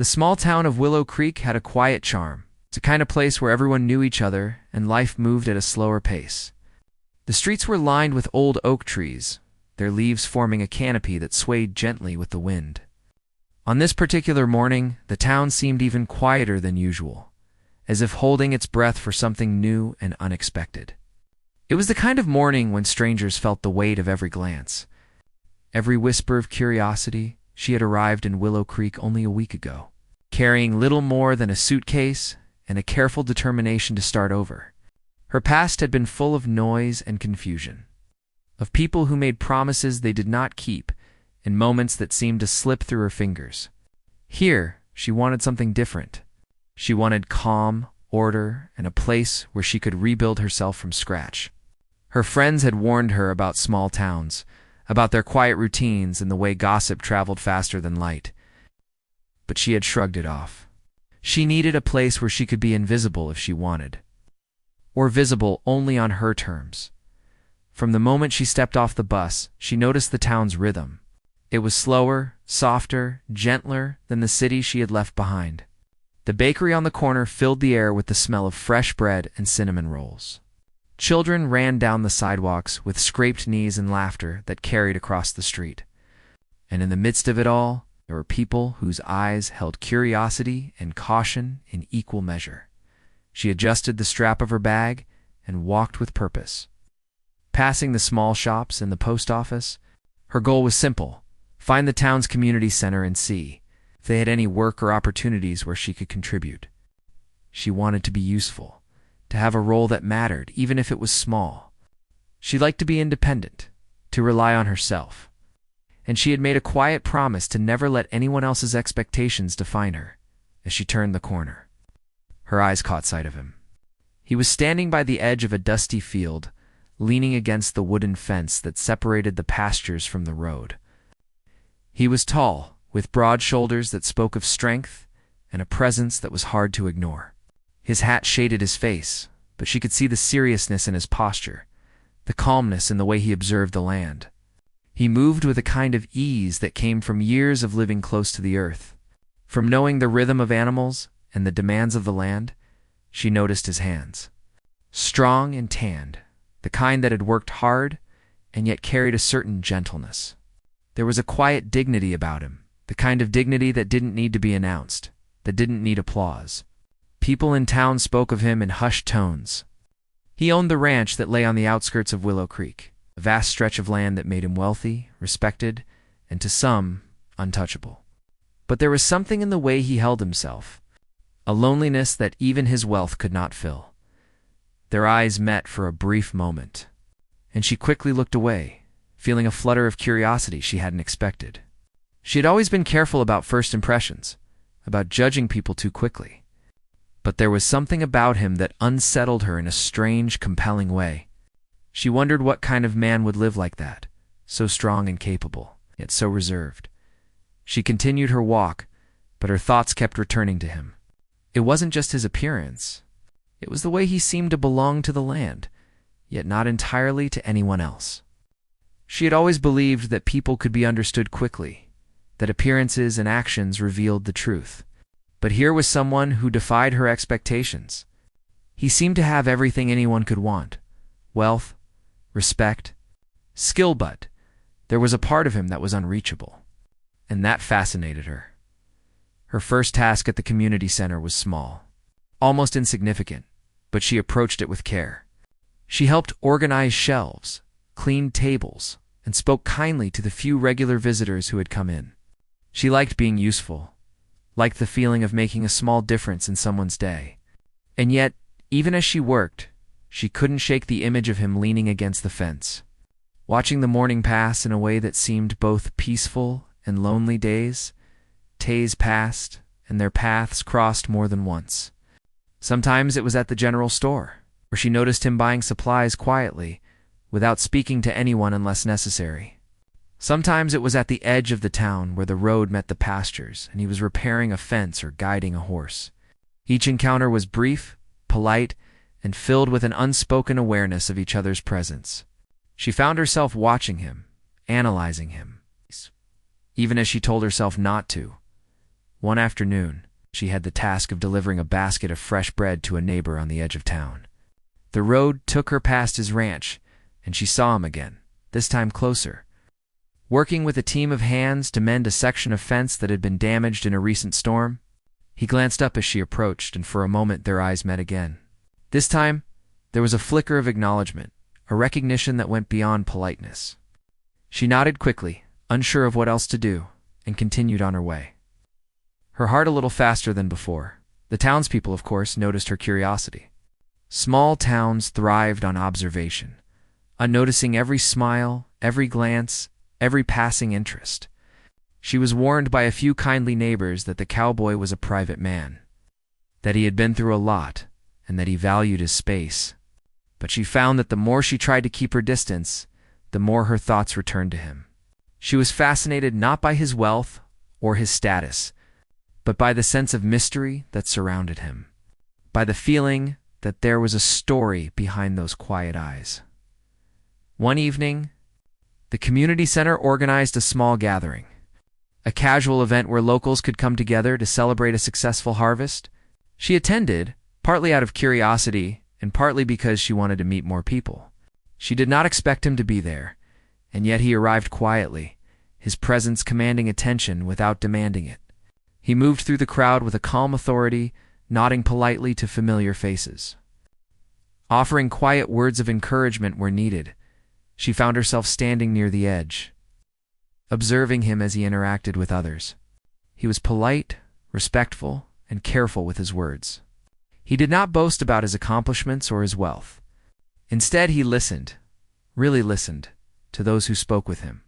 The small town of Willow Creek had a quiet charm. It's a kind of place where everyone knew each other and life moved at a slower pace. The streets were lined with old oak trees, their leaves forming a canopy that swayed gently with the wind. On this particular morning, the town seemed even quieter than usual, as if holding its breath for something new and unexpected. It was the kind of morning when strangers felt the weight of every glance, every whisper of curiosity. She had arrived in Willow Creek only a week ago, carrying little more than a suitcase and a careful determination to start over. Her past had been full of noise and confusion, of people who made promises they did not keep, and moments that seemed to slip through her fingers. Here, she wanted something different. She wanted calm, order, and a place where she could rebuild herself from scratch. Her friends had warned her about small towns, about their quiet routines and the way gossip traveled faster than light. But she had shrugged it off. She needed a place where she could be invisible if she wanted, or visible only on her terms. From the moment she stepped off the bus, she noticed the town's rhythm. It was slower, softer, gentler than the city she had left behind. The bakery on the corner filled the air with the smell of fresh bread and cinnamon rolls. Children ran down the sidewalks with scraped knees and laughter that carried across the street. And in the midst of it all, there were people whose eyes held curiosity and caution in equal measure. She adjusted the strap of her bag and walked with purpose. Passing the small shops and the post office, her goal was simple: find the town's community center and see if they had any work or opportunities where she could contribute. She wanted to be useful, to have a role that mattered, even if it was small. She liked to be independent, to rely on herself. And she had made a quiet promise to never let anyone else's expectations define her. As she turned the corner, her eyes caught sight of him. He was standing by the edge of a dusty field, leaning against the wooden fence that separated the pastures from the road. He was tall, with broad shoulders that spoke of strength and a presence that was hard to ignore. His hat shaded his face, but she could see the seriousness in his posture, the calmness in the way he observed the land. He moved with a kind of ease that came from years of living close to the earth. From knowing the rhythm of animals and the demands of the land, she noticed his hands. Strong and tanned, the kind that had worked hard and yet carried a certain gentleness. There was a quiet dignity about him, the kind of dignity that didn't need to be announced, that didn't need applause. People in town spoke of him in hushed tones. He owned the ranch that lay on the outskirts of Willow Creek, a vast stretch of land that made him wealthy, respected, and to some, untouchable. But there was something in the way he held himself, a loneliness that even his wealth could not fill. Their eyes met for a brief moment, and she quickly looked away, feeling a flutter of curiosity she hadn't expected. She had always been careful about first impressions, about judging people too quickly. But there was something about him that unsettled her in a strange, compelling way. She wondered what kind of man would live like that, so strong and capable, yet so reserved. She continued her walk, but her thoughts kept returning to him. It wasn't just his appearance. It was the way he seemed to belong to the land, yet not entirely to anyone else. She had always believed that people could be understood quickly, that appearances and actions revealed the truth. But here was someone who defied her expectations. He seemed to have everything anyone could want: wealth, respect, skill, but there was a part of him that was unreachable, and that fascinated her. Her first task at the community center was small, almost insignificant, but she approached it with care. She helped organize shelves, cleaned tables, and spoke kindly to the few regular visitors who had come in. She liked being useful, liked the feeling of making a small difference in someone's day. And yet, even as she worked, she couldn't shake the image of him leaning against the fence, watching the morning pass in a way that seemed both peaceful and lonely. Days passed, and their paths crossed more than once. Sometimes it was at the general store, where she noticed him buying supplies quietly, without speaking to anyone unless necessary. Sometimes it was at the edge of the town where the road met the pastures, and he was repairing a fence or guiding a horse. Each encounter was brief, polite, and filled with an unspoken awareness of each other's presence. She found herself watching him, analyzing him, even as she told herself not to. One afternoon, she had the task of delivering a basket of fresh bread to a neighbor on the edge of town. The road took her past his ranch, and she saw him again, this time closer. Working with a team of hands to mend a section of fence that had been damaged in a recent storm, he glanced up as she approached, and for a moment their eyes met again. This time, there was a flicker of acknowledgement, a recognition that went beyond politeness. She nodded quickly, unsure of what else to do, and continued on her way. Her heart a little faster than before. The townspeople, of course, noticed her curiosity. Small towns thrived on observation, on noticing every smile, every glance, every passing interest. She was warned by a few kindly neighbors that the cowboy was a private man, that he had been through a lot, and that he valued his space. But she found that the more she tried to keep her distance, the more her thoughts returned to him. She was fascinated not by his wealth or his status, but by the sense of mystery that surrounded him, by the feeling that there was a story behind those quiet eyes. One evening, the community center organized a small gathering, a casual event where locals could come together to celebrate a successful harvest. She attended, partly out of curiosity and partly because she wanted to meet more people. She did not expect him to be there, and yet he arrived quietly, his presence commanding attention without demanding it. He moved through the crowd with a calm authority, nodding politely to familiar faces. Offering quiet words of encouragement where needed, she found herself standing near the edge, observing him as he interacted with others. He was polite, respectful, and careful with his words. He did not boast about his accomplishments or his wealth. Instead, he listened, really listened, to those who spoke with him.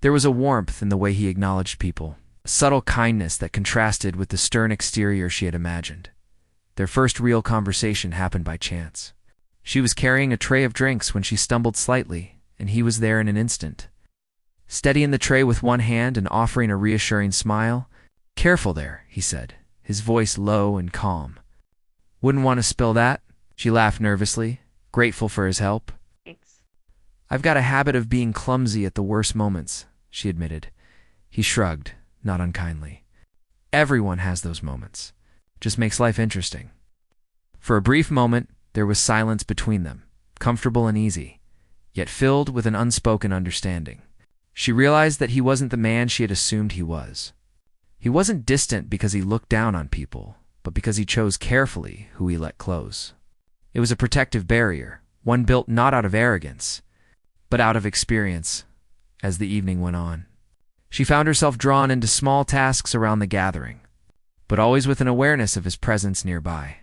There was a warmth in the way he acknowledged people, a subtle kindness that contrasted with the stern exterior she had imagined. Their first real conversation happened by chance. She was carrying a tray of drinks when she stumbled slightly, and he was there in an instant. Steadying the tray with one hand and offering a reassuring smile. "Careful there," he said, his voice low and calm. "Wouldn't want to spill that?" She laughed nervously, grateful for his help. Thanks. "I've got a habit of being clumsy at the worst moments," she admitted. He shrugged, not unkindly. "Everyone has those moments. Just makes life interesting." For a brief moment, there was silence between them, comfortable and easy, yet filled with an unspoken understanding. She realized that he wasn't the man she had assumed he was. He wasn't distant because he looked down on people, but because he chose carefully who he let close. It was a protective barrier, one built not out of arrogance, but out of experience. As the evening went on, she found herself drawn into small tasks around the gathering, but always with an awareness of his presence nearby.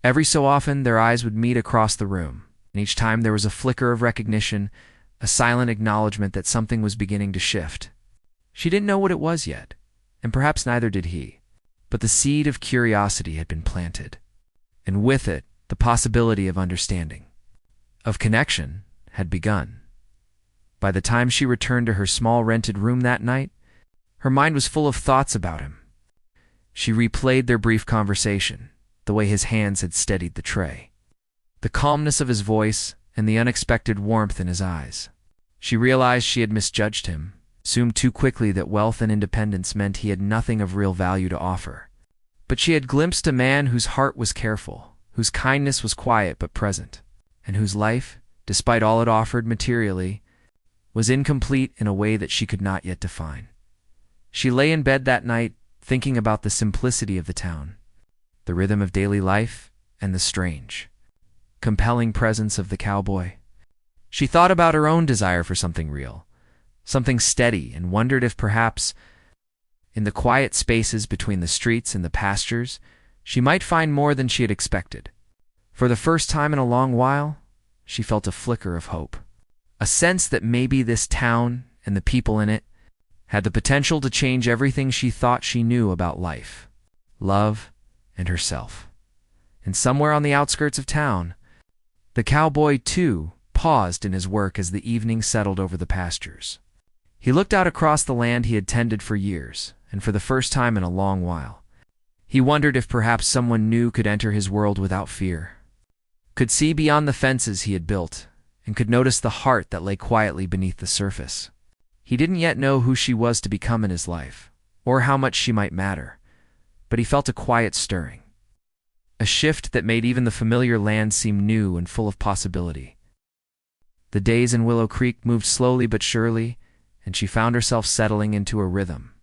Every so often, their eyes would meet across the room, and each time there was a flicker of recognition, a silent acknowledgement that something was beginning to shift. She didn't know what it was yet, and perhaps neither did he, but the seed of curiosity had been planted, and with it, the possibility of understanding, of connection, had begun. By the time she returned to her small rented room that night, her mind was full of thoughts about him. She replayed their brief conversation, the way his hands had steadied the tray, the calmness of his voice, and the unexpected warmth in his eyes. She realized she had misjudged him, assumed too quickly that wealth and independence meant he had nothing of real value to offer. But she had glimpsed a man whose heart was careful, whose kindness was quiet but present, and whose life, despite all it offered materially, was incomplete in a way that she could not yet define. She lay in bed that night, thinking about the simplicity of the town, the rhythm of daily life, and the strange, compelling presence of the cowboy. She thought about her own desire for something real, something steady, and wondered if perhaps, in the quiet spaces between the streets and the pastures, she might find more than she had expected. For the first time in a long while, she felt a flicker of hope, a sense that maybe this town and the people in it had the potential to change everything she thought she knew about life, love, and herself. And somewhere on the outskirts of town, the cowboy, too, paused in his work as the evening settled over the pastures. He looked out across the land he had tended for years, and for the first time in a long while, he wondered if perhaps someone new could enter his world without fear, could see beyond the fences he had built, and could notice the heart that lay quietly beneath the surface. He didn't yet know who she was to become in his life, or how much she might matter, but he felt a quiet stirring. A shift that made even the familiar land seem new and full of possibility. The days in Willow Creek moved slowly but surely, and she found herself settling into a rhythm.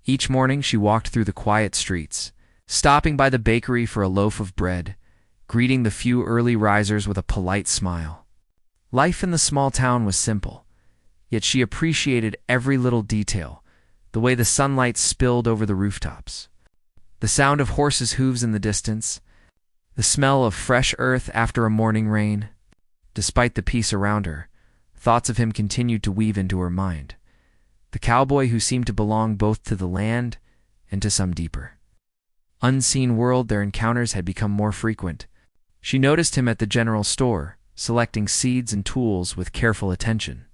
Each morning she walked through the quiet streets, stopping by the bakery for a loaf of bread, greeting the few early risers with a polite smile. Life in the small town was simple, yet she appreciated every little detail, the way the sunlight spilled over the rooftops, the sound of horses' hooves in the distance, the smell of fresh earth after a morning rain. Despite the peace around her, thoughts of him continued to weave into her mind. The cowboy who seemed to belong both to the land and to some deeper, unseen world. Their encounters had become more frequent. She noticed him at the general store, selecting seeds and tools with careful attention,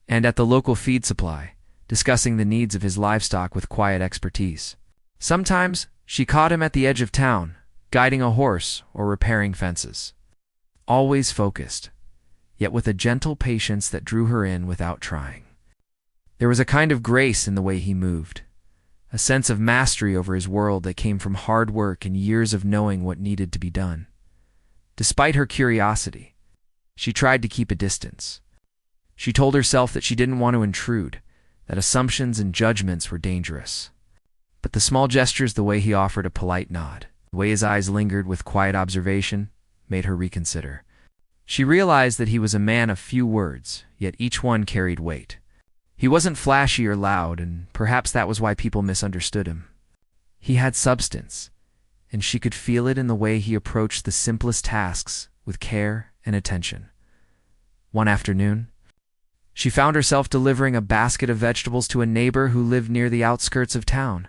and at the local feed supply, discussing the needs of his livestock with quiet expertise. Sometimes she caught him at the edge of town, guiding a horse or repairing fences. Always focused, yet with a gentle patience that drew her in without trying. There was a kind of grace in the way he moved, a sense of mastery over his world that came from hard work and years of knowing what needed to be done. Despite her curiosity, she tried to keep a distance. She told herself that she didn't want to intrude, that assumptions and judgments were dangerous. But the small gestures, the way he offered a polite nod, the way his eyes lingered with quiet observation, made her reconsider. She realized that he was a man of few words, yet each one carried weight. He wasn't flashy or loud, and perhaps that was why people misunderstood him. He had substance, and she could feel it in the way he approached the simplest tasks with care and attention. One afternoon, she found herself delivering a basket of vegetables to a neighbor who lived near the outskirts of town.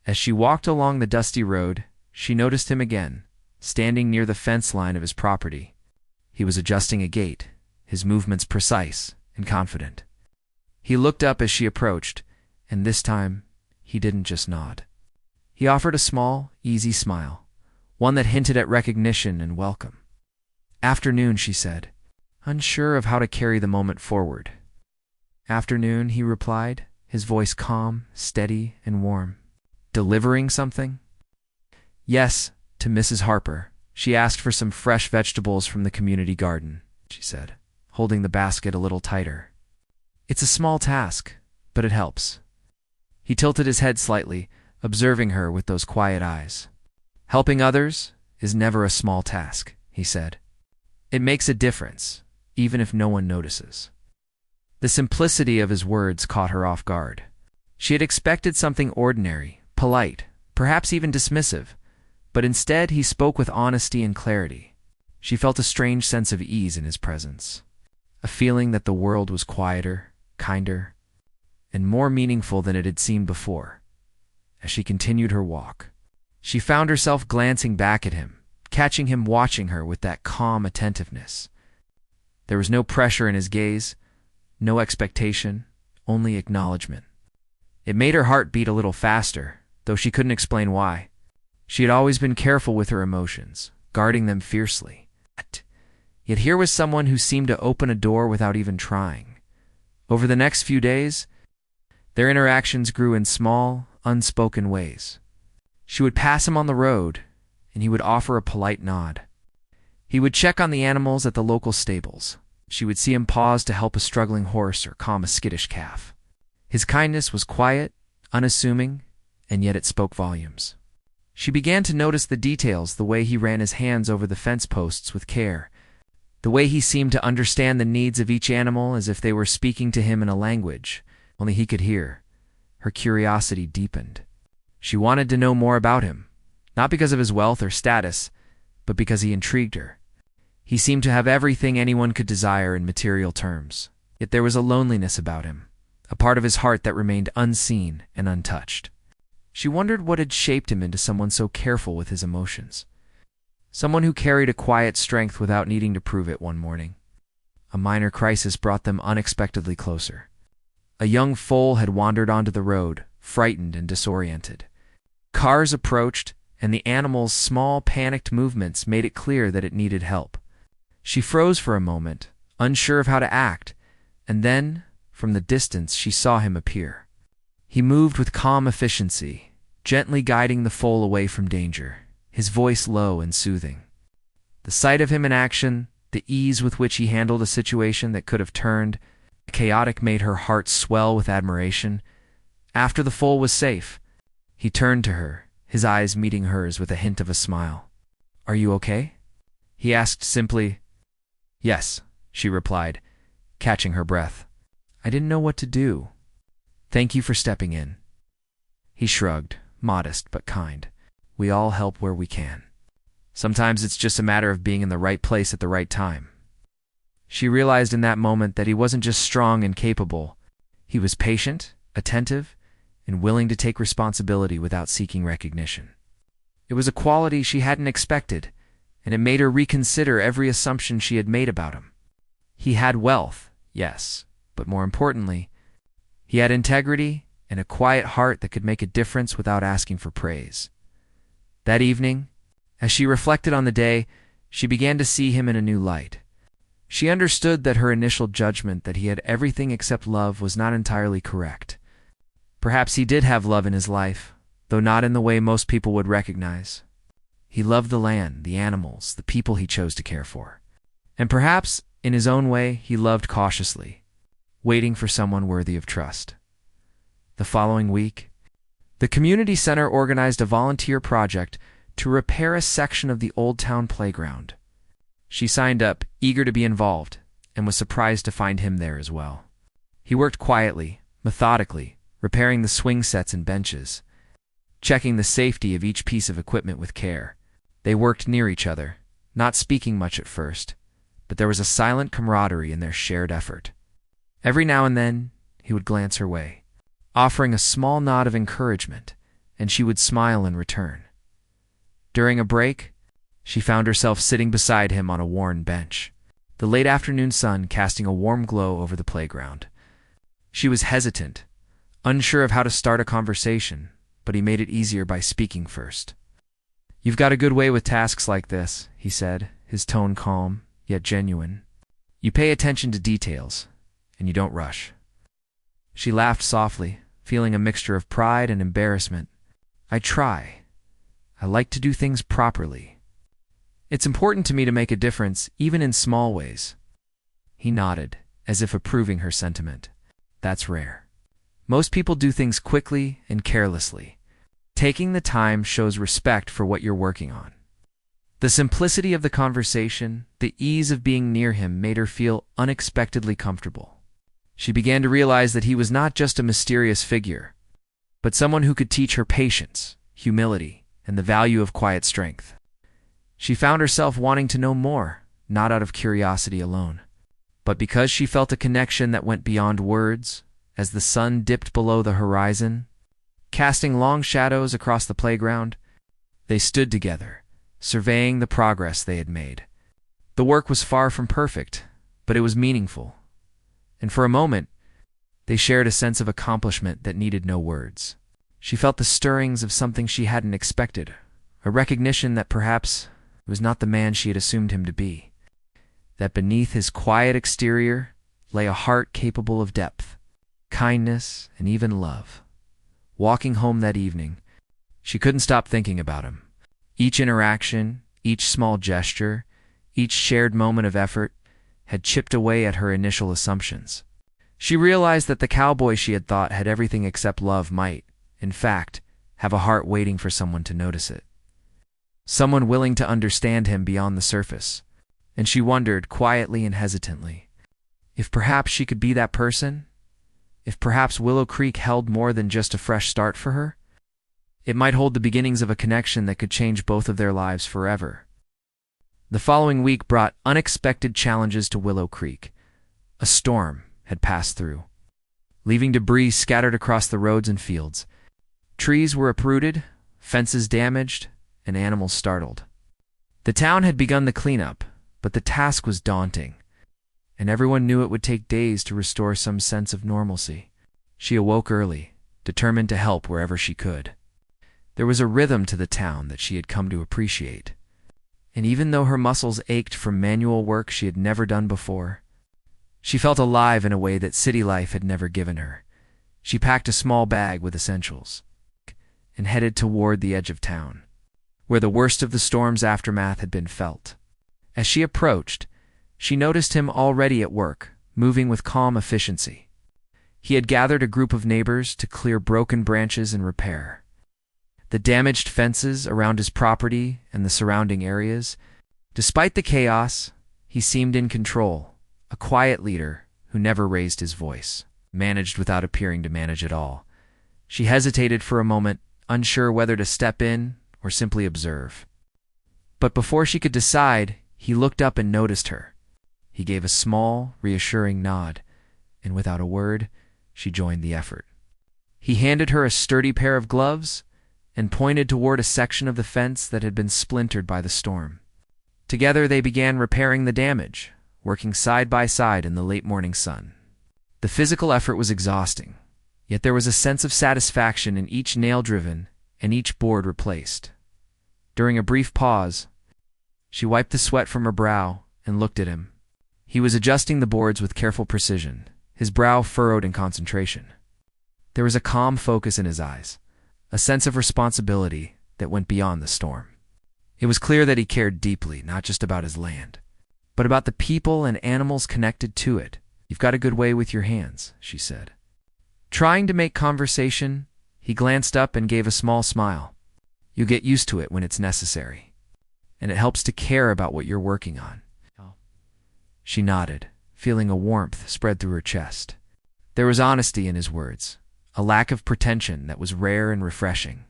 As she walked along the dusty road, she noticed him again, standing near the fence line of his property. He was adjusting a gate, his movements precise and confident. He looked up as she approached, and this time he didn't just nod. He offered a small, easy smile, one that hinted at recognition and welcome. "Afternoon," she said, unsure of how to carry the moment forward. "Afternoon," he replied, his voice calm, steady, and warm. "Delivering something?" "Yes, to Mrs. Harper. She asked for some fresh vegetables from the community garden," she said, holding the basket a little tighter. "It's a small task, but it helps." He tilted his head slightly, observing her with those quiet eyes. "Helping others is never a small task," he said. "It makes a difference, even if no one notices." The simplicity of his words caught her off guard. She had expected something ordinary, polite, perhaps even dismissive, but instead he spoke with honesty and clarity. She felt a strange sense of ease in his presence, a feeling that the world was quieter, kinder, and more meaningful than it had seemed before. As she continued her walk, she found herself glancing back at him, catching him watching her with that calm attentiveness. There was no pressure in his gaze, no expectation, only acknowledgement. It made her heart beat a little faster, though she couldn't explain why. She had always been careful with her emotions, guarding them fiercely. Yet here was someone who seemed to open a door without even trying. Over the next few days, their interactions grew in small, unspoken ways. She would pass him on the road, and he would offer a polite nod. He would check on the animals at the local stables. She would see him pause to help a struggling horse or calm a skittish calf. His kindness was quiet, unassuming, and yet it spoke volumes. She began to notice the details, the way he ran his hands over the fence posts with care, the way he seemed to understand the needs of each animal as if they were speaking to him in a language only he could hear. Her curiosity deepened. She wanted to know more about him, not because of his wealth or status, but because he intrigued her. He seemed to have everything anyone could desire in material terms, yet there was a loneliness about him, a part of his heart that remained unseen and untouched. She wondered what had shaped him into someone so careful with his emotions. Someone who carried a quiet strength without needing to prove it. One morning, a minor crisis brought them unexpectedly closer. A young foal had wandered onto the road, frightened and disoriented. Cars approached, and the animal's small, panicked movements made it clear that it needed help. She froze for a moment, unsure of how to act, and then, from the distance, she saw him appear. He moved with calm efficiency, gently guiding the foal away from danger, his voice low and soothing. The sight of him in action, the ease with which he handled a situation that could have turned chaotic, made her heart swell with admiration. After the foal was safe, he turned to her, his eyes meeting hers with a hint of a smile. "Are you okay?" he asked simply. "Yes," she replied, catching her breath. "I didn't know what to do. Thank you for stepping in." He shrugged, modest but kind. "We all help where we can. Sometimes it's just a matter of being in the right place at the right time." She realized in that moment that he wasn't just strong and capable. He was patient, attentive, and willing to take responsibility without seeking recognition. It was a quality she hadn't expected, and it made her reconsider every assumption she had made about him. He had wealth, yes, but more importantly, he had integrity and a quiet heart that could make a difference without asking for praise. That evening, as she reflected on the day, she began to see him in a new light. She understood that her initial judgment that he had everything except love was not entirely correct. Perhaps he did have love in his life, though not in the way most people would recognize. He loved the land, the animals, the people he chose to care for. And perhaps, in his own way, he loved cautiously, waiting for someone worthy of trust. The following week, the community center organized a volunteer project to repair a section of the old town playground. She signed up, eager to be involved, and was surprised to find him there as well. He worked quietly, methodically, repairing the swing sets and benches, checking the safety of each piece of equipment with care. They worked near each other, not speaking much at first, but there was a silent camaraderie in their shared effort. Every now and then, he would glance her way, offering a small nod of encouragement, and she would smile in return. During a break, she found herself sitting beside him on a worn bench, the late afternoon sun casting a warm glow over the playground. She was hesitant, unsure of how to start a conversation, but he made it easier by speaking first. "You've got a good way with tasks like this," he said, his tone calm, yet genuine. "You pay attention to details, and you don't rush." She laughed softly, feeling a mixture of pride and embarrassment. "I try. I like to do things properly. It's important to me to make a difference, even in small ways." He nodded, as if approving her sentiment. "That's rare. Most people do things quickly and carelessly. Taking the time shows respect for what you're working on." The simplicity of the conversation, the ease of being near him made her feel unexpectedly comfortable. She began to realize that he was not just a mysterious figure, but someone who could teach her patience, humility, and the value of quiet strength. She found herself wanting to know more, not out of curiosity alone, but because she felt a connection that went beyond words. As the sun dipped below the horizon, casting long shadows across the playground, they stood together, surveying the progress they had made. The work was far from perfect, but it was meaningful, and for a moment, they shared a sense of accomplishment that needed no words. She felt the stirrings of something she hadn't expected, a recognition that perhaps he was not the man she had assumed him to be, that beneath his quiet exterior lay a heart capable of depth, kindness, and even love. Walking home that evening, she couldn't stop thinking about him. Each interaction, each small gesture, each shared moment of effort had chipped away at her initial assumptions. She realized that the cowboy she had thought had everything except love might, in fact, have a heart waiting for someone to notice it. Someone willing to understand him beyond the surface. And she wondered, quietly and hesitantly, if perhaps she could be that person? If perhaps Willow Creek held more than just a fresh start for her? It might hold the beginnings of a connection that could change both of their lives forever. The following week brought unexpected challenges to Willow Creek. A storm had passed through, leaving debris scattered across the roads and fields. Trees were uprooted, fences damaged, and animals startled. The town had begun the cleanup, but the task was daunting, and everyone knew it would take days to restore some sense of normalcy. She awoke early, determined to help wherever she could. There was a rhythm to the town that she had come to appreciate, and even though her muscles ached from manual work she had never done before, she felt alive in a way that city life had never given her. She packed a small bag with essentials, and headed toward the edge of town, where the worst of the storm's aftermath had been felt. As she approached, she noticed him already at work, moving with calm efficiency. He had gathered a group of neighbors to clear broken branches and repair the damaged fences around his property and the surrounding areas. Despite the chaos, he seemed in control, a quiet leader who never raised his voice, managed without appearing to manage at all. She hesitated for a moment, unsure whether to step in or simply observe. But before she could decide, he looked up and noticed her. He gave a small, reassuring nod, and without a word, she joined the effort. He handed her a sturdy pair of gloves and pointed toward a section of the fence that had been splintered by the storm. Together they began repairing the damage, working side by side in the late morning sun. The physical effort was exhausting, yet there was a sense of satisfaction in each nail driven and each board replaced. During a brief pause, she wiped the sweat from her brow and looked at him. He was adjusting the boards with careful precision, his brow furrowed in concentration. There was a calm focus in his eyes, a sense of responsibility that went beyond the storm. It was clear that he cared deeply, not just about his land, but about the people and animals connected to it. "You've got a good way with your hands," she said. Trying to make conversation, he glanced up and gave a small smile. "You get used to it when it's necessary, and it helps to care about what you're working on." She nodded, feeling a warmth spread through her chest. There was honesty in his words, a lack of pretension that was rare and refreshing.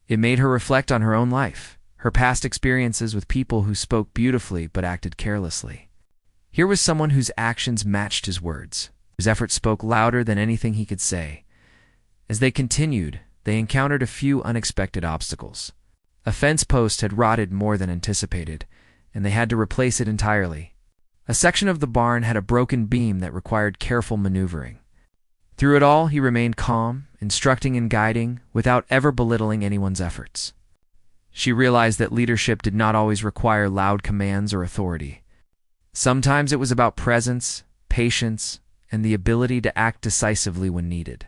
It made her reflect on her own life, her past experiences with people who spoke beautifully but acted carelessly. Here was someone whose actions matched his words, whose efforts spoke louder than anything he could say. As they continued, they encountered a few unexpected obstacles. A fence post had rotted more than anticipated, and they had to replace it entirely. A section of the barn had a broken beam that required careful maneuvering. Through it all, he remained calm, instructing and guiding, without ever belittling anyone's efforts. She realized that leadership did not always require loud commands or authority. Sometimes it was about presence, patience, and the ability to act decisively when needed.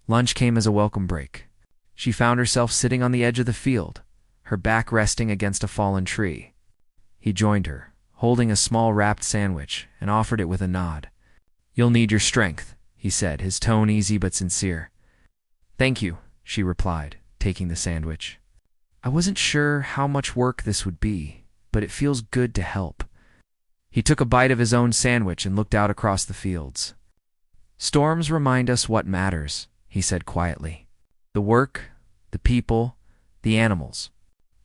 Lunch came as a welcome break. She found herself sitting on the edge of the field, her back resting against a fallen tree. He joined her, holding a small wrapped sandwich, and offered it with a nod. "You'll need your strength," he said, his tone easy but sincere. "Thank you," she replied, taking the sandwich. "I wasn't sure how much work this would be, but it feels good to help." He took a bite of his own sandwich and looked out across the fields. "Storms remind us what matters," he said quietly. "The work, the people, the animals.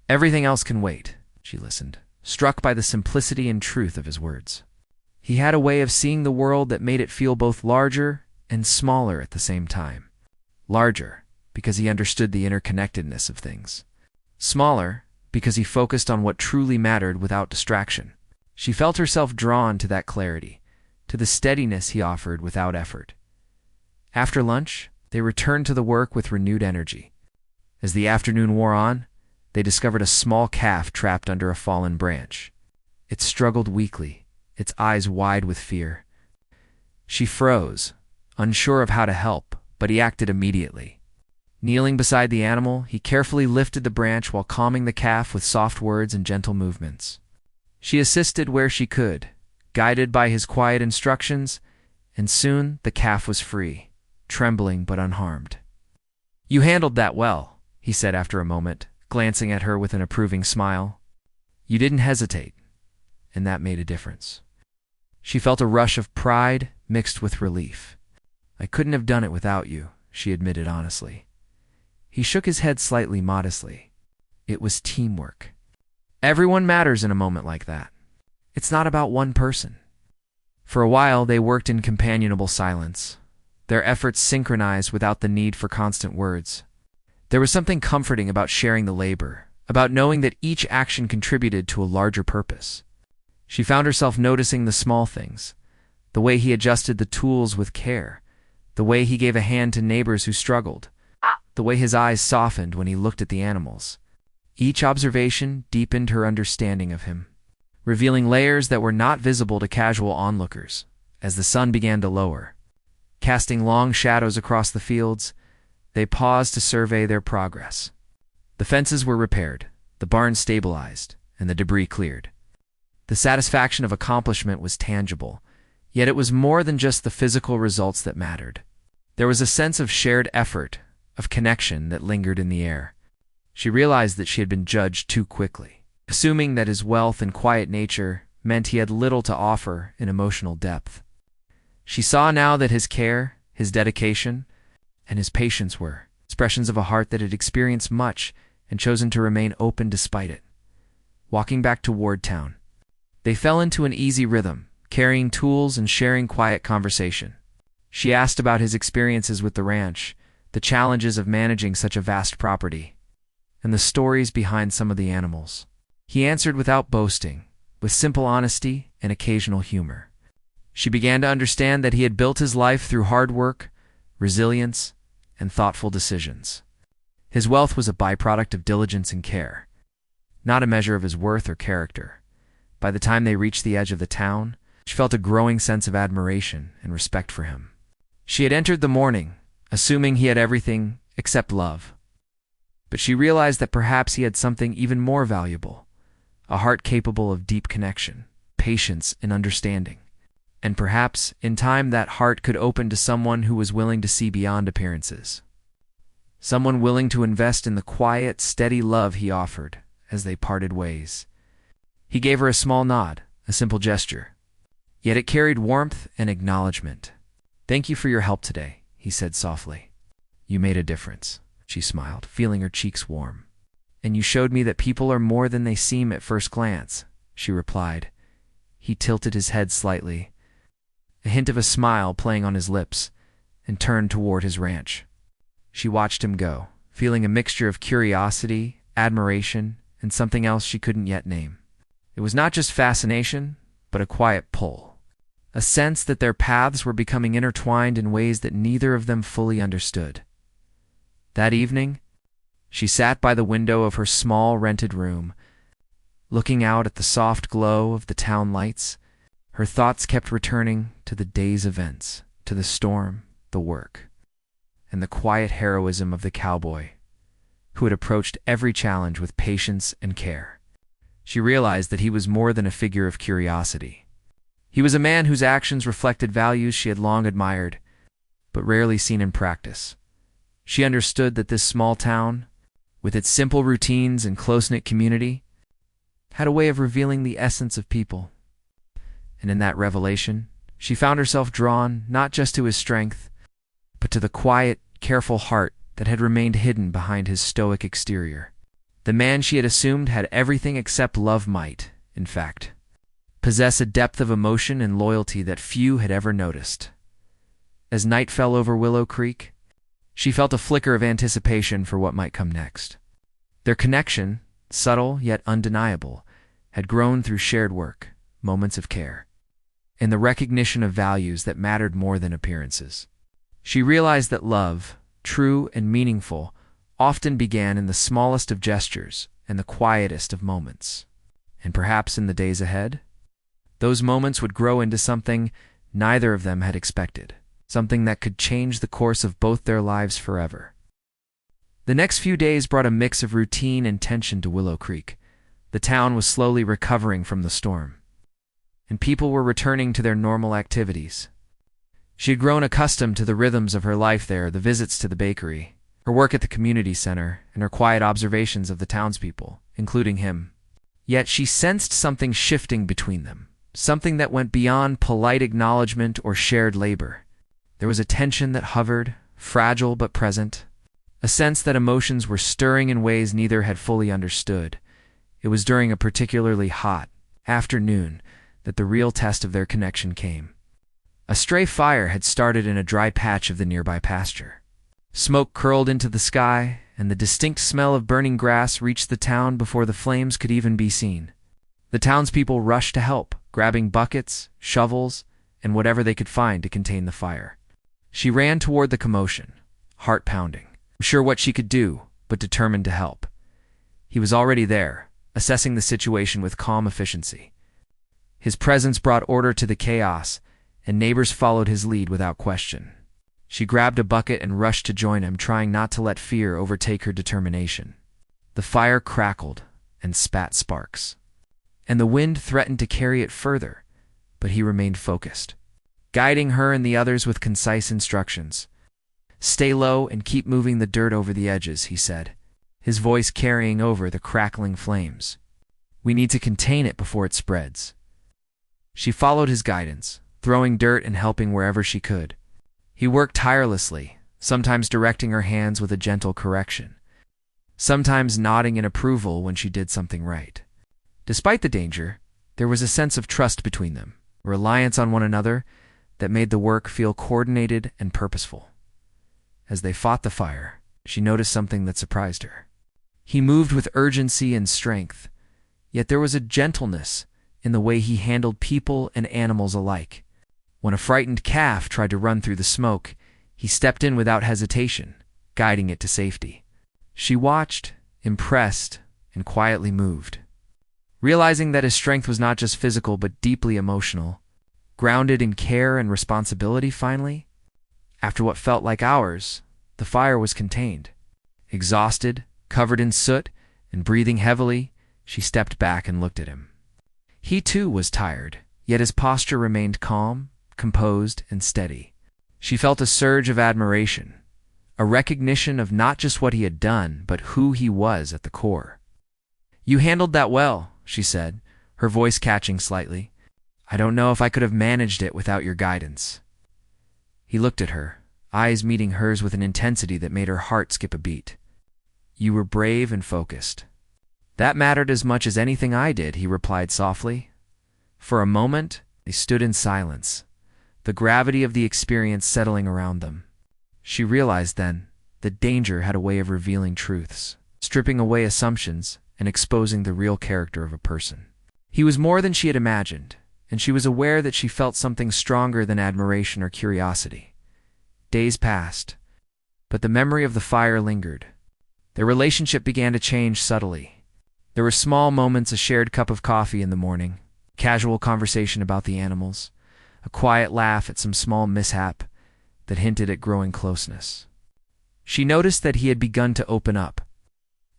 Everything else can wait." She listened, struck by the simplicity and truth of his words. He had a way of seeing the world that made it feel both larger and smaller at the same time. Larger, because he understood the interconnectedness of things. Smaller, because he focused on what truly mattered without distraction. She felt herself drawn to that clarity, to the steadiness he offered without effort. After lunch, they returned to the work with renewed energy. As the afternoon wore on, they discovered a small calf trapped under a fallen branch. It struggled weakly, its eyes wide with fear. She froze, unsure of how to help, but he acted immediately. Kneeling beside the animal, he carefully lifted the branch while calming the calf with soft words and gentle movements. She assisted where she could, guided by his quiet instructions, and soon the calf was free, trembling but unharmed. "You handled that well," he said after a moment, glancing at her with an approving smile. "You didn't hesitate, and that made a difference." She felt a rush of pride mixed with relief. "I couldn't have done it without you," she admitted honestly. He shook his head slightly modestly. It was teamwork. Everyone matters in a moment like that. It's not about one person. For a while, they worked in companionable silence, their efforts synchronized without the need for constant words. There was something comforting about sharing the labor, about knowing that each action contributed to a larger purpose. She found herself noticing the small things, the way he adjusted the tools with care, the way he gave a hand to neighbors who struggled, the way his eyes softened when he looked at the animals. Each observation deepened her understanding of him, revealing layers that were not visible to casual onlookers. As the sun began to lower, casting long shadows across the fields, They paused to survey their progress. The fences were repaired, the barn stabilized, and the debris cleared. The satisfaction of accomplishment was tangible, yet it was more than just the physical results that mattered. There was a sense of shared effort, of connection that lingered in the air. She realized that she had been judged too quickly, assuming that his wealth and quiet nature meant he had little to offer in emotional depth. She saw now that his care, his dedication, and his patience were expressions of a heart that had experienced much and chosen to remain open despite it. Walking back toward town, they fell into an easy rhythm, carrying tools and sharing quiet conversation. She asked about his experiences with the ranch, the challenges of managing such a vast property, and the stories behind some of the animals. He answered without boasting, with simple honesty and occasional humor. She began to understand that he had built his life through hard work, resilience, and thoughtful decisions. His wealth was a byproduct of diligence and care, not a measure of his worth or character. By the time they reached the edge of the town, she felt a growing sense of admiration and respect for him. She had entered the morning, assuming he had everything except love. But she realized that perhaps he had something even more valuable, a heart capable of deep connection, patience, and understanding. And perhaps, in time, that heart could open to someone who was willing to see beyond appearances. Someone willing to invest in the quiet, steady love he offered as they parted ways. He gave her a small nod, a simple gesture. Yet it carried warmth and acknowledgement. "Thank you for your help today," he said softly. "You made a difference," she smiled, feeling her cheeks warm. "And you showed me that people are more than they seem at first glance," she replied. He tilted his head slightly, a hint of a smile playing on his lips, and turned toward his ranch. She watched him go, feeling a mixture of curiosity, admiration, and something else she couldn't yet name. It was not just fascination, but a quiet pull, a sense that their paths were becoming intertwined in ways that neither of them fully understood. That evening, she sat by the window of her small rented room, looking out at the soft glow of the town lights. Her thoughts kept returning to the day's events, to the storm, the work, and the quiet heroism of the cowboy, who had approached every challenge with patience and care. She realized that he was more than a figure of curiosity. He was a man whose actions reflected values she had long admired, but rarely seen in practice. She understood that this small town, with its simple routines and close-knit community, had a way of revealing the essence of people. And in that revelation, she found herself drawn not just to his strength, but to the quiet, careful heart that had remained hidden behind his stoic exterior. The man she had assumed had everything except love might, in fact, possess a depth of emotion and loyalty that few had ever noticed. As night fell over Willow Creek, she felt a flicker of anticipation for what might come next. Their connection, subtle yet undeniable, had grown through shared work, moments of care, and the recognition of values that mattered more than appearances. She realized that love, true and meaningful, often began in the smallest of gestures and the quietest of moments. And perhaps in the days ahead, those moments would grow into something neither of them had expected, something that could change the course of both their lives forever. The next few days brought a mix of routine and tension to Willow Creek. The town was slowly recovering from the storm, and people were returning to their normal activities. She had grown accustomed to the rhythms of her life there, the visits to the bakery, her work at the community center, and her quiet observations of the townspeople, including him. Yet she sensed something shifting between them, something that went beyond polite acknowledgement or shared labor. There was a tension that hovered, fragile but present, a sense that emotions were stirring in ways neither had fully understood. It was during a particularly hot afternoon that the real test of their connection came. A stray fire had started in a dry patch of the nearby pasture. Smoke curled into the sky, and the distinct smell of burning grass reached the town before the flames could even be seen. The townspeople rushed to help, grabbing buckets, shovels, and whatever they could find to contain the fire. She ran toward the commotion, heart pounding, unsure what she could do, but determined to help. He was already there, assessing the situation with calm efficiency. His presence brought order to the chaos, and neighbors followed his lead without question. She grabbed a bucket and rushed to join him, trying not to let fear overtake her determination. The fire crackled and spat sparks, and the wind threatened to carry it further, but he remained focused, guiding her and the others with concise instructions. "Stay low and keep moving the dirt over the edges," he said, his voice carrying over the crackling flames. "We need to contain it before it spreads." She followed his guidance, throwing dirt and helping wherever she could. He worked tirelessly, sometimes directing her hands with a gentle correction, sometimes nodding in approval when she did something right. Despite the danger, there was a sense of trust between them, a reliance on one another that made the work feel coordinated and purposeful. As they fought the fire, she noticed something that surprised her. He moved with urgency and strength, yet there was a gentleness in the way he handled people and animals alike. When a frightened calf tried to run through the smoke, he stepped in without hesitation, guiding it to safety. She watched, impressed, and quietly moved, realizing that his strength was not just physical but deeply emotional, grounded in care and responsibility. Finally, after what felt like hours, the fire was contained. Exhausted, covered in soot, and breathing heavily, she stepped back and looked at him. He too was tired, yet his posture remained calm, composed, and steady. She felt a surge of admiration, a recognition of not just what he had done, but who he was at the core. "You handled that well," she said, her voice catching slightly. "I don't know if I could have managed it without your guidance." He looked at her, eyes meeting hers with an intensity that made her heart skip a beat. "You were brave and focused." "That mattered as much as anything I did," he replied softly. For a moment, they stood in silence, the gravity of the experience settling around them. She realized then that danger had a way of revealing truths, stripping away assumptions and exposing the real character of a person. He was more than she had imagined, and she was aware that she felt something stronger than admiration or curiosity. Days passed, but the memory of the fire lingered. Their relationship began to change subtly. There were small moments: a shared cup of coffee in the morning, casual conversation about the animals, a quiet laugh at some small mishap that hinted at growing closeness. She noticed that he had begun to open up,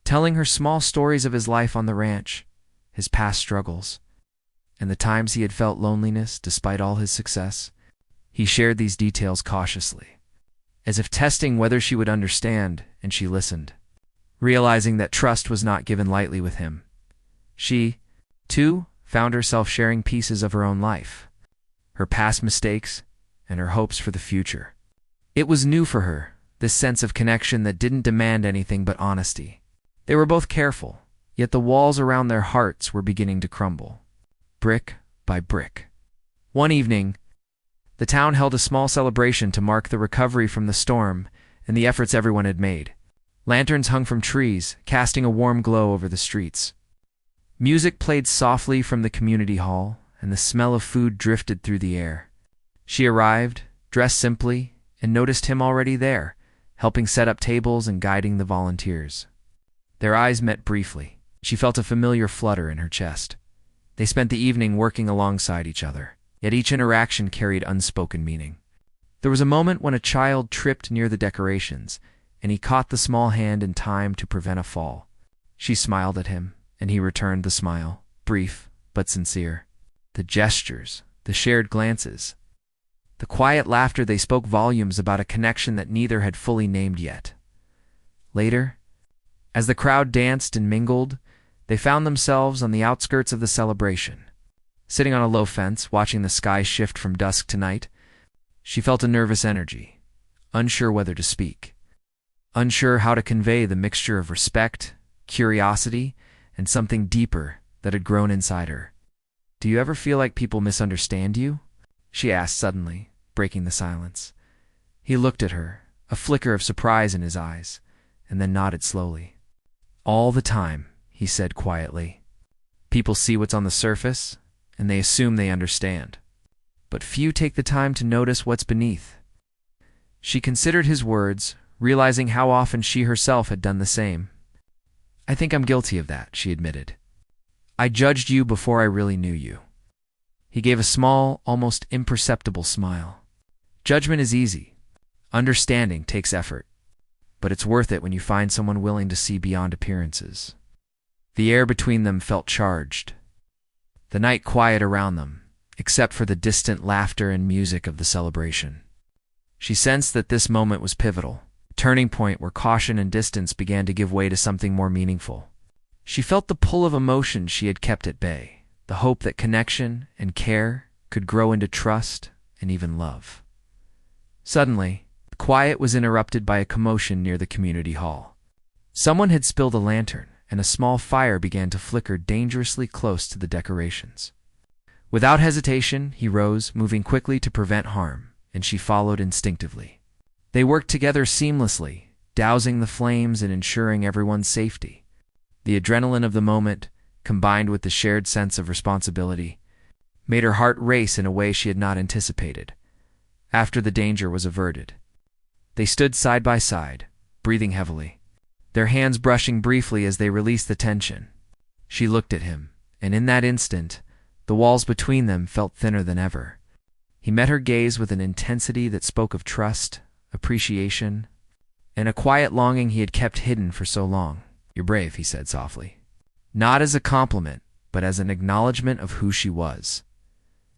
telling her small stories of his life on the ranch, his past struggles, and the times he had felt loneliness despite all his success. He shared these details cautiously, as if testing whether she would understand, and she listened, realizing that trust was not given lightly with him. She, too, found herself sharing pieces of her own life, her past mistakes, and her hopes for the future. It was new for her, this sense of connection that didn't demand anything but honesty. They were both careful, yet the walls around their hearts were beginning to crumble, brick by brick. One evening, the town held a small celebration to mark the recovery from the storm and the efforts everyone had made. Lanterns hung from trees, casting a warm glow over the streets. Music played softly from the community hall, and the smell of food drifted through the air. She arrived, dressed simply, and noticed him already there, helping set up tables and guiding the volunteers. Their eyes met briefly. She felt a familiar flutter in her chest. They spent the evening working alongside each other, yet each interaction carried unspoken meaning. There was a moment when a child tripped near the decorations, and he caught the small hand in time to prevent a fall. She smiled at him, and he returned the smile, brief but sincere. The gestures, the shared glances, the quiet laughter, they spoke volumes about a connection that neither had fully named yet. Later, as the crowd danced and mingled, they found themselves on the outskirts of the celebration. Sitting on a low fence, watching the sky shift from dusk to night, she felt a nervous energy, unsure whether to speak, unsure how to convey the mixture of respect, curiosity, and something deeper that had grown inside her. "Do you ever feel like people misunderstand you?" she asked suddenly, breaking the silence. He looked at her, a flicker of surprise in his eyes, and then nodded slowly. "All the time," he said quietly. "People see what's on the surface, and they assume they understand. But few take the time to notice what's beneath." She considered his words, realizing how often she herself had done the same. "I think I'm guilty of that," she admitted. "I judged you before I really knew you." He gave a small, almost imperceptible smile. "Judgment is easy. Understanding takes effort, but it's worth it when you find someone willing to see beyond appearances. The air between them felt charged. The night quiet around them, except for the distant laughter and music of the celebration. She sensed that this moment was pivotal, a turning point where caution and distance began to give way to something more meaningful. She felt the pull of emotion she had kept at bay, the hope that connection and care could grow into trust and even love. Suddenly, the quiet was interrupted by a commotion near the community hall. Someone had spilled a lantern, and a small fire began to flicker dangerously close to the decorations. Without hesitation, he rose, moving quickly to prevent harm, and she followed instinctively. They worked together seamlessly, dousing the flames and ensuring everyone's safety. The adrenaline of the moment, combined with the shared sense of responsibility, made her heart race in a way she had not anticipated. After the danger was averted, they stood side by side, breathing heavily, their hands brushing briefly as they released the tension. She looked at him, and in that instant, the walls between them felt thinner than ever. He met her gaze with an intensity that spoke of trust, appreciation, and a quiet longing he had kept hidden for so long. "You're brave," he said softly. Not as a compliment, but as an acknowledgement of who she was.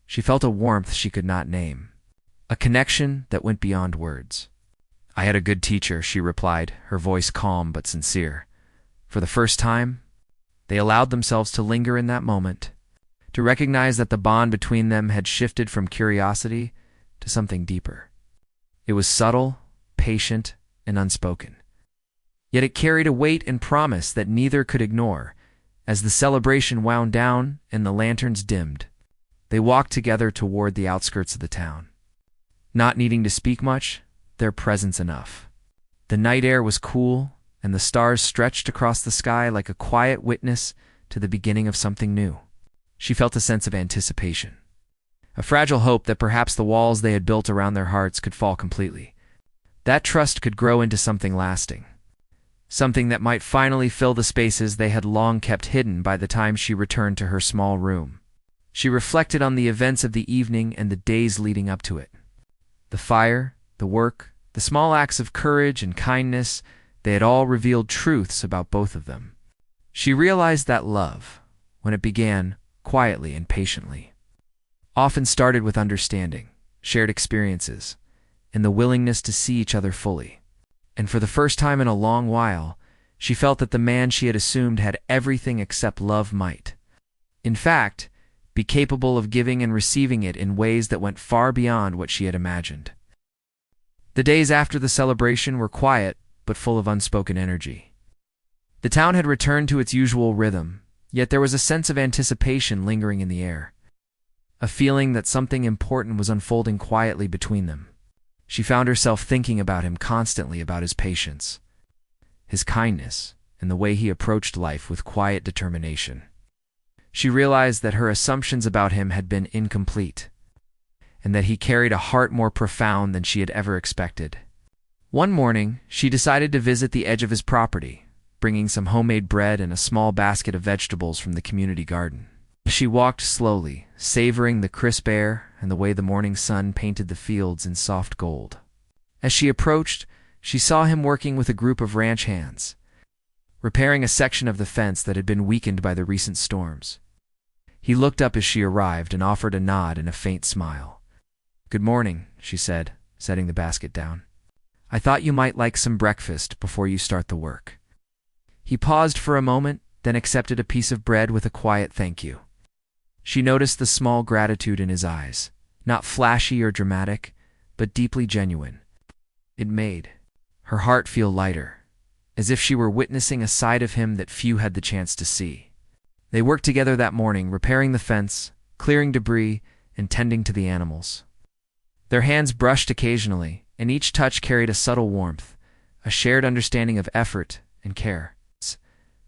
She felt a warmth she could not name, a connection that went beyond words. "I had a good teacher," she replied, her voice calm but sincere. For the first time, they allowed themselves to linger in that moment, to recognize that the bond between them had shifted from curiosity to something deeper. It was subtle, patient, and unspoken. Yet it carried a weight and promise that neither could ignore. As the celebration wound down and the lanterns dimmed, they walked together toward the outskirts of the town. Not needing to speak much, their presence enough. The night air was cool, and the stars stretched across the sky like a quiet witness to the beginning of something new. She felt a sense of anticipation, a fragile hope that perhaps the walls they had built around their hearts could fall completely. That trust could grow into something lasting, something that might finally fill the spaces they had long kept hidden. By the time she returned to her small room, she reflected on the events of the evening and the days leading up to it. The fire, the work, the small acts of courage and kindness, they had all revealed truths about both of them. She realized that love, when it began quietly and patiently, often started with understanding, shared experiences, and the willingness to see each other fully. And for the first time in a long while, she felt that the man she had assumed had everything except love might, in fact, be capable of giving and receiving it in ways that went far beyond what she had imagined. The days after the celebration were quiet, but full of unspoken energy. The town had returned to its usual rhythm, yet there was a sense of anticipation lingering in the air, a feeling that something important was unfolding quietly between them. She found herself thinking about him constantly, about his patience, his kindness, and the way he approached life with quiet determination. She realized that her assumptions about him had been incomplete, and that he carried a heart more profound than she had ever expected. One morning, she decided to visit the edge of his property, bringing some homemade bread and a small basket of vegetables from the community garden. She walked slowly, savoring the crisp air and the way the morning sun painted the fields in soft gold. As she approached, she saw him working with a group of ranch hands, repairing a section of the fence that had been weakened by the recent storms. He looked up as she arrived and offered a nod and a faint smile. "Good morning," she said, setting the basket down. "I thought you might like some breakfast before you start the work." He paused for a moment, then accepted a piece of bread with a quiet thank you. She noticed the small gratitude in his eyes, not flashy or dramatic, but deeply genuine. It made her heart feel lighter, as if she were witnessing a side of him that few had the chance to see. They worked together that morning, repairing the fence, clearing debris, and tending to the animals. Their hands brushed occasionally, and each touch carried a subtle warmth, a shared understanding of effort and care.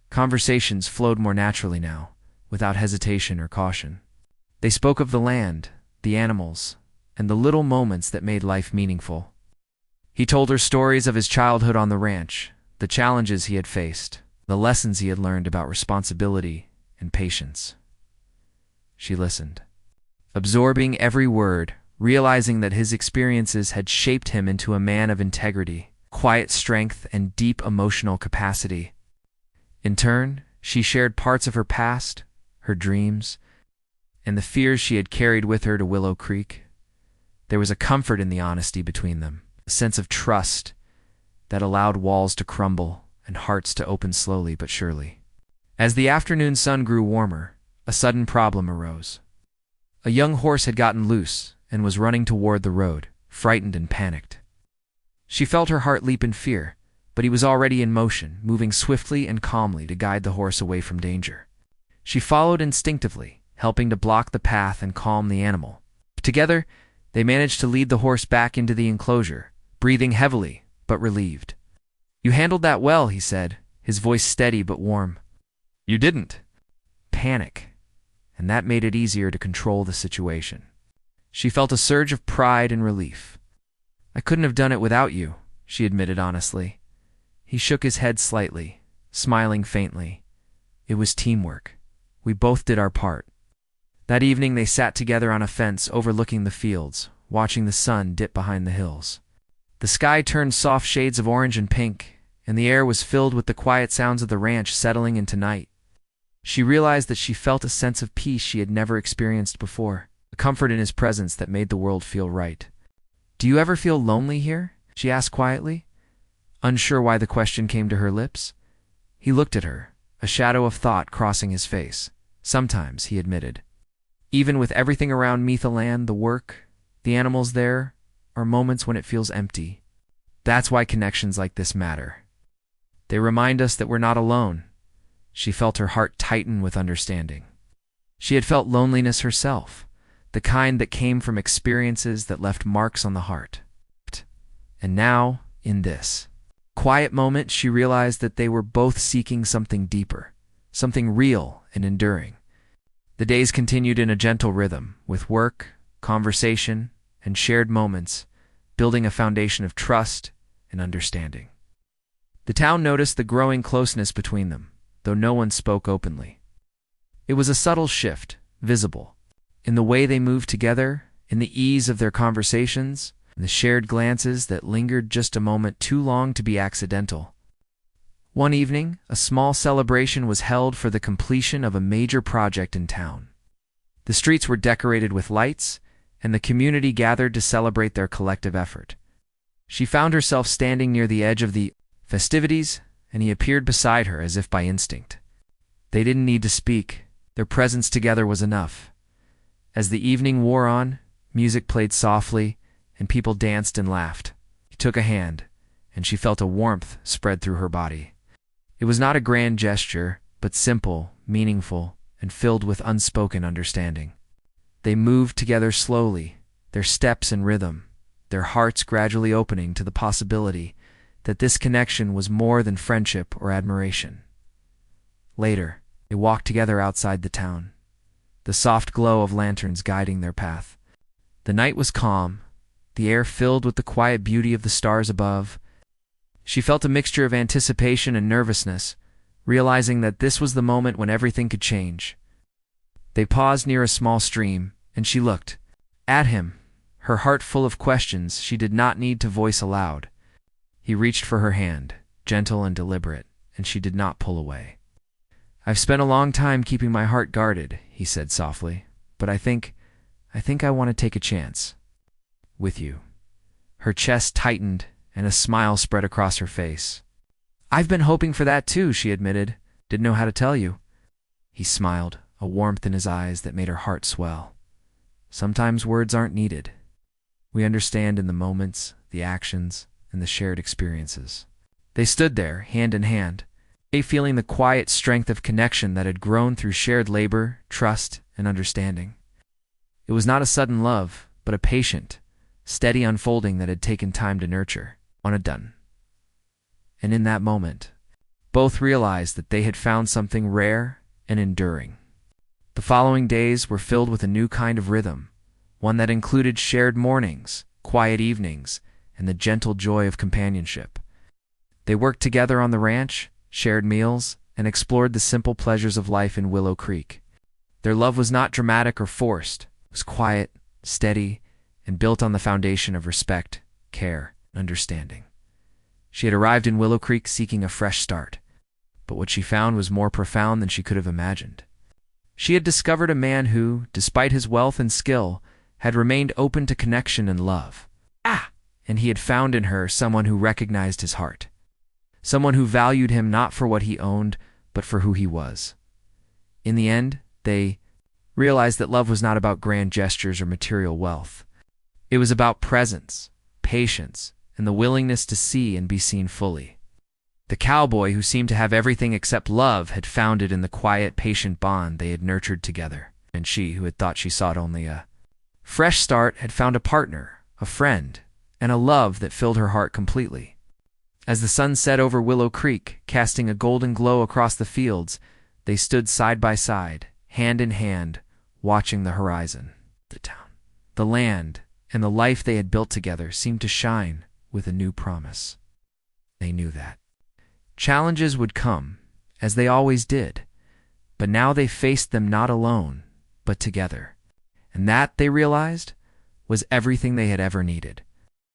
Conversations flowed more naturally now, without hesitation or caution. They spoke of the land, the animals, and the little moments that made life meaningful. He told her stories of his childhood on the ranch, the challenges he had faced, the lessons he had learned about responsibility and patience. She listened, absorbing every word, realizing that his experiences had shaped him into a man of integrity, quiet strength, and deep emotional capacity. In turn, she shared parts of her past, her dreams, and the fears she had carried with her to Willow Creek. There was a comfort in the honesty between them, a sense of trust that allowed walls to crumble and hearts to open slowly but surely. As the afternoon sun grew warmer, a sudden problem arose. A young horse had gotten loose and was running toward the road, frightened and panicked. She felt her heart leap in fear, but he was already in motion, moving swiftly and calmly to guide the horse away from danger. She followed instinctively, helping to block the path and calm the animal. Together, they managed to lead the horse back into the enclosure, breathing heavily but relieved. "You handled that well," he said, his voice steady but warm. "You didn't." Panic, and that made it easier to control the situation. She felt a surge of pride and relief. "I couldn't have done it without you," she admitted honestly. He shook his head slightly, smiling faintly. "It was teamwork. We both did our part." That evening they sat together on a fence overlooking the fields, watching the sun dip behind the hills. The sky turned soft shades of orange and pink, and the air was filled with the quiet sounds of the ranch settling into night. She realized that she felt a sense of peace she had never experienced before, a comfort in his presence that made the world feel right. "Do you ever feel lonely here?" she asked quietly, unsure why the question came to her lips. He looked at her, a shadow of thought crossing his face. "Sometimes," he admitted. "Even with everything around me, the land, the work, the animals, there are moments when it feels empty. That's why connections like this matter. They remind us that we're not alone." She felt her heart tighten with understanding. She had felt loneliness herself, the kind that came from experiences that left marks on the heart. And now, in this quiet moment, she realized that they were both seeking something deeper, something real and enduring. The days continued in a gentle rhythm, with work, conversation, and shared moments, building a foundation of trust and understanding. The town noticed the growing closeness between them, though no one spoke openly. It was a subtle shift, visible, in the way they moved together, in the ease of their conversations, and the shared glances that lingered just a moment too long to be accidental. One evening, a small celebration was held for the completion of a major project in town. The streets were decorated with lights, and the community gathered to celebrate their collective effort. She found herself standing near the edge of the festivities, and he appeared beside her as if by instinct. They didn't need to speak. Their presence together was enough. As the evening wore on, music played softly, and people danced and laughed. He took a hand, and she felt a warmth spread through her body. It was not a grand gesture, but simple, meaningful, and filled with unspoken understanding. They moved together slowly, their steps in rhythm, their hearts gradually opening to the possibility that this connection was more than friendship or admiration. Later, they walked together outside the town, the soft glow of lanterns guiding their path. The night was calm, the air filled with the quiet beauty of the stars above. She felt a mixture of anticipation and nervousness, realizing that this was the moment when everything could change. They paused near a small stream, and she looked at him, her heart full of questions she did not need to voice aloud. He reached for her hand, gentle and deliberate, and she did not pull away. "I've spent a long time keeping my heart guarded," he said softly, "but I think I want to take a chance with you." Her chest tightened, and a smile spread across her face. "I've been hoping for that too," she admitted. "Didn't know how to tell you." He smiled, a warmth in his eyes that made her heart swell. Sometimes words aren't needed. We understand in the moments, the actions, and the shared experiences. They stood there, hand in hand, feeling the quiet strength of connection that had grown through shared labor, trust, and understanding. It was not a sudden love, but a patient, steady unfolding that had taken time to nurture. Done. And in that moment, both realized that they had found something rare and enduring. The following days were filled with a new kind of rhythm, one that included shared mornings, quiet evenings, and the gentle joy of companionship. They worked together on the ranch, shared meals, and explored the simple pleasures of life in Willow Creek. Their love was not dramatic or forced. It was quiet, steady, and built on the foundation of respect, care, and understanding. She had arrived in Willow Creek seeking a fresh start, but what she found was more profound than she could have imagined. She had discovered a man who, despite his wealth and skill, had remained open to connection and love. And he had found in her someone who recognized his heart, someone who valued him not for what he owned, but for who he was. In the end, they realized that love was not about grand gestures or material wealth. It was about presence, patience, and the willingness to see and be seen fully. The cowboy, who seemed to have everything except love, had found it in the quiet, patient bond they had nurtured together. And she, who had thought she sought only a fresh start, had found a partner, a friend, and a love that filled her heart completely. As the sun set over Willow Creek, casting a golden glow across the fields, they stood side by side, hand in hand, watching the horizon. The town, the land, and the life they had built together seemed to shine with a new promise. They knew that challenges would come, as they always did, but now they faced them not alone, but together. And that, they realized, was everything they had ever needed.